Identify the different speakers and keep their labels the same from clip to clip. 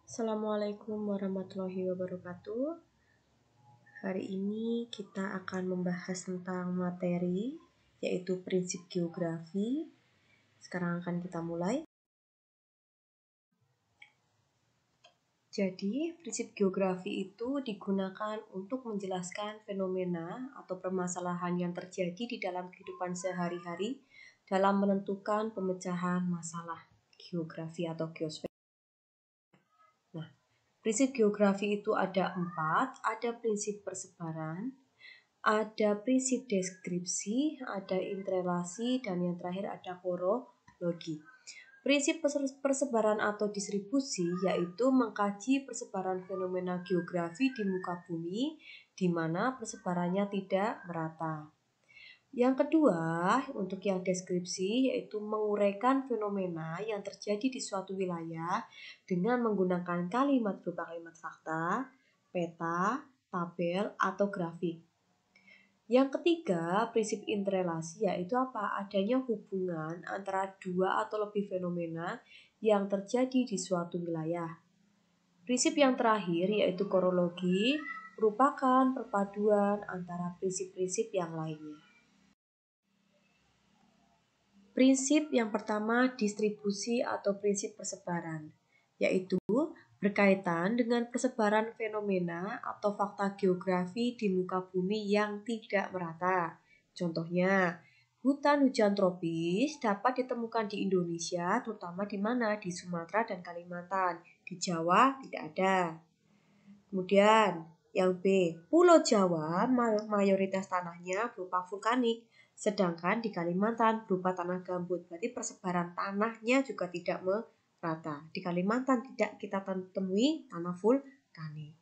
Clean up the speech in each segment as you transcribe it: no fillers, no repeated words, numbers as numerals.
Speaker 1: Assalamualaikum warahmatullahi wabarakatuh. Hari ini kita akan membahas tentang materi, yaitu prinsip geografi. Sekarang akan kita mulai. Jadi, prinsip geografi itu digunakan untuk menjelaskan fenomena atau permasalahan yang terjadi di dalam kehidupan sehari-hari dalam menentukan pemecahan masalah geografi atau geosfer. Prinsip geografi itu ada 4, ada prinsip persebaran, ada prinsip deskripsi, ada interrelasi, dan yang terakhir ada horologi. Prinsip persebaran atau distribusi yaitu mengkaji persebaran fenomena geografi di muka bumi di mana persebarannya tidak merata. Yang kedua, untuk yang deskripsi yaitu menguraikan fenomena yang terjadi di suatu wilayah dengan menggunakan kalimat berupa kalimat fakta, peta, tabel, atau grafik. Yang ketiga, prinsip interrelasi yaitu apa? Adanya hubungan antara dua atau lebih fenomena yang terjadi di suatu wilayah. Prinsip yang terakhir yaitu horologi merupakan perpaduan antara prinsip-prinsip yang lainnya. Prinsip yang pertama distribusi atau prinsip persebaran, yaitu berkaitan dengan persebaran fenomena atau fakta geografi di muka bumi yang tidak merata. Contohnya, hutan hujan tropis dapat ditemukan di Indonesia, terutama di mana? Di Sumatera dan Kalimantan. Di Jawa tidak ada. Kemudian, yang B, Pulau Jawa mayoritas tanahnya berupa vulkanik, sedangkan di Kalimantan berupa tanah gambut. Berarti persebaran tanahnya juga tidak merata. Di Kalimantan tidak kita temui tanah vulkanik.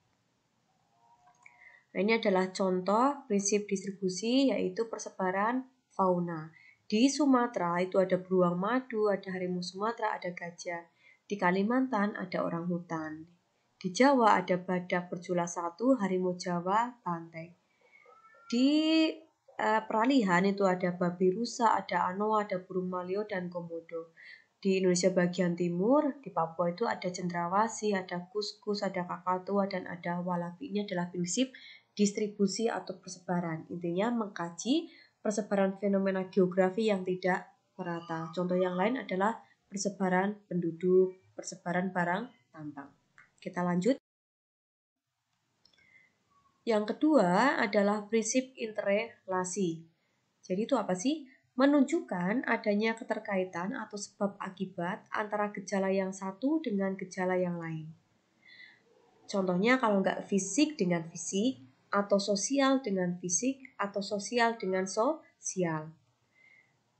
Speaker 1: Nah, ini adalah contoh prinsip distribusi yaitu persebaran fauna. Di Sumatera itu ada beruang madu, ada harimau Sumatera, ada gajah. Di Kalimantan ada orang hutan. Di Jawa ada badak berjula 1, harimau Jawa, banteng. Di peralihan itu ada babi rusa, ada anoa, ada burung malio, dan komodo. Di Indonesia bagian timur, di Papua itu ada cendrawasih, ada kuskus, ada kakatua, dan ada walabi. Ini adalah prinsip distribusi atau persebaran. Intinya mengkaji persebaran fenomena geografi yang tidak merata. Contoh yang lain adalah persebaran penduduk, persebaran barang tambang. Kita lanjut. Yang kedua adalah prinsip interrelasi. Jadi itu apa sih? Menunjukkan adanya keterkaitan atau sebab akibat antara gejala yang satu dengan gejala yang lain. Contohnya kalau nggak fisik dengan fisik, atau sosial dengan fisik, atau sosial dengan sosial.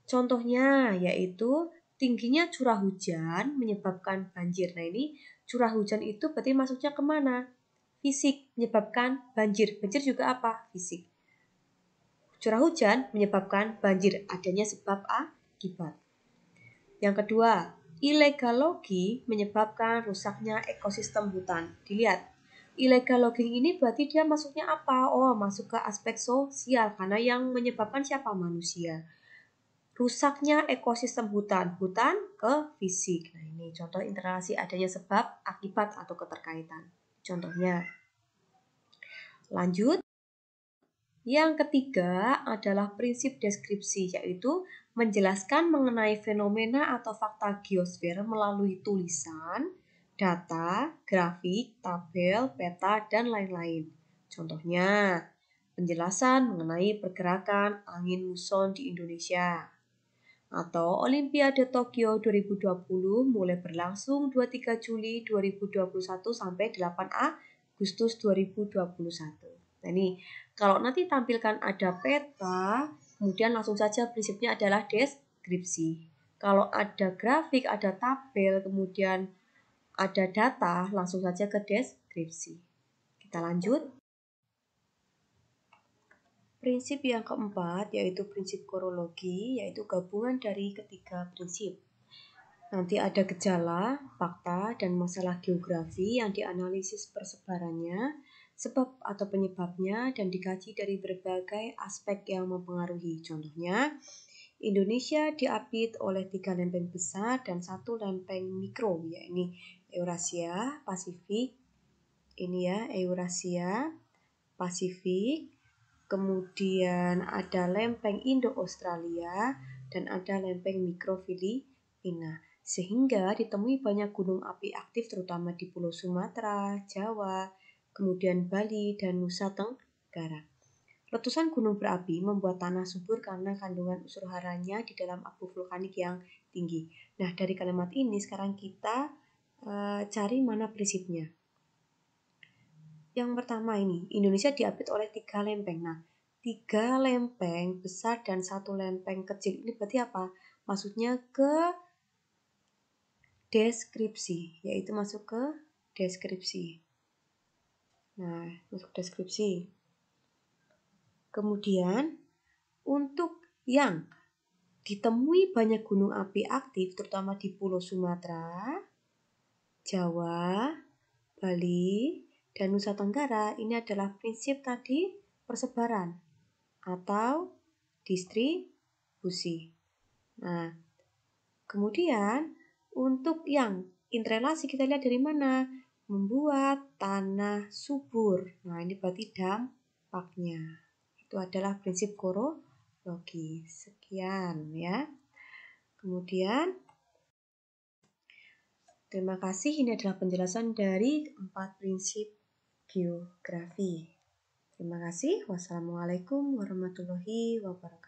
Speaker 1: Contohnya yaitu tingginya curah hujan menyebabkan banjir. Nah ini curah hujan itu berarti masuknya kemana? Fisik menyebabkan banjir. Banjir juga apa? Fisik. Curah hujan menyebabkan banjir, adanya sebab akibat. Yang kedua, illegal logging menyebabkan rusaknya ekosistem hutan. Dilihat, illegal logging ini berarti dia masuknya apa? Oh, masuk ke aspek sosial karena yang menyebabkan siapa? Manusia. Rusaknya ekosistem hutan ke fisik. Nah, ini contoh interrelasi adanya sebab akibat atau keterkaitan. Contohnya. Lanjut. Yang ketiga adalah prinsip deskripsi, yaitu menjelaskan mengenai fenomena atau fakta geosfer melalui tulisan, data, grafik, tabel, peta, dan lain-lain. Contohnya, penjelasan mengenai pergerakan angin muson di Indonesia. Atau Olimpiade Tokyo 2020 mulai berlangsung 23 Juli 2021 sampai 8 Agustus 2021. Nah ini, kalau nanti tampilkan ada peta, kemudian langsung saja prinsipnya adalah deskripsi. Kalau ada grafik, ada tabel, kemudian ada data, langsung saja ke deskripsi. Kita lanjut. Prinsip yang keempat yaitu prinsip horologi, yaitu gabungan dari ketiga prinsip. Nanti ada gejala, fakta, dan masalah geografi yang dianalisis persebarannya, sebab atau penyebabnya, dan dikaji dari berbagai aspek yang mempengaruhi. Contohnya, Indonesia diapit oleh 3 lempeng besar dan 1 lempeng mikro, Eurasia, Pasifik. Ini ya, Eurasia, Pasifik. Kemudian ada lempeng Indo-Australia dan ada lempeng Mikrofilipina. Sehingga ditemui banyak gunung api aktif terutama di Pulau Sumatera, Jawa, kemudian Bali dan Nusa Tenggara. Letusan gunung berapi membuat tanah subur karena kandungan unsur haranya di dalam abu vulkanik yang tinggi. Nah, dari kalimat ini sekarang kita cari mana prinsipnya. Yang pertama ini, Indonesia diapit oleh 3 lempeng. Nah, 3 lempeng besar dan 1 lempeng kecil. Ini berarti apa? Maksudnya ke deskripsi, yaitu masuk ke deskripsi. Nah, masuk deskripsi. Kemudian, untuk yang ditemui banyak gunung api aktif, terutama di Pulau Sumatera, Jawa, Bali, dan Nusa Tenggara, ini adalah prinsip tadi persebaran atau distribusi. Nah, kemudian untuk yang interelasi kita lihat dari mana? Membuat tanah subur. Nah, ini berarti dampaknya. Itu adalah prinsip korologi. Sekian ya. Kemudian, terima kasih. Ini adalah penjelasan dari 4 prinsip geografi. Terima kasih. Wassalamualaikum warahmatullahi wabarakatuh.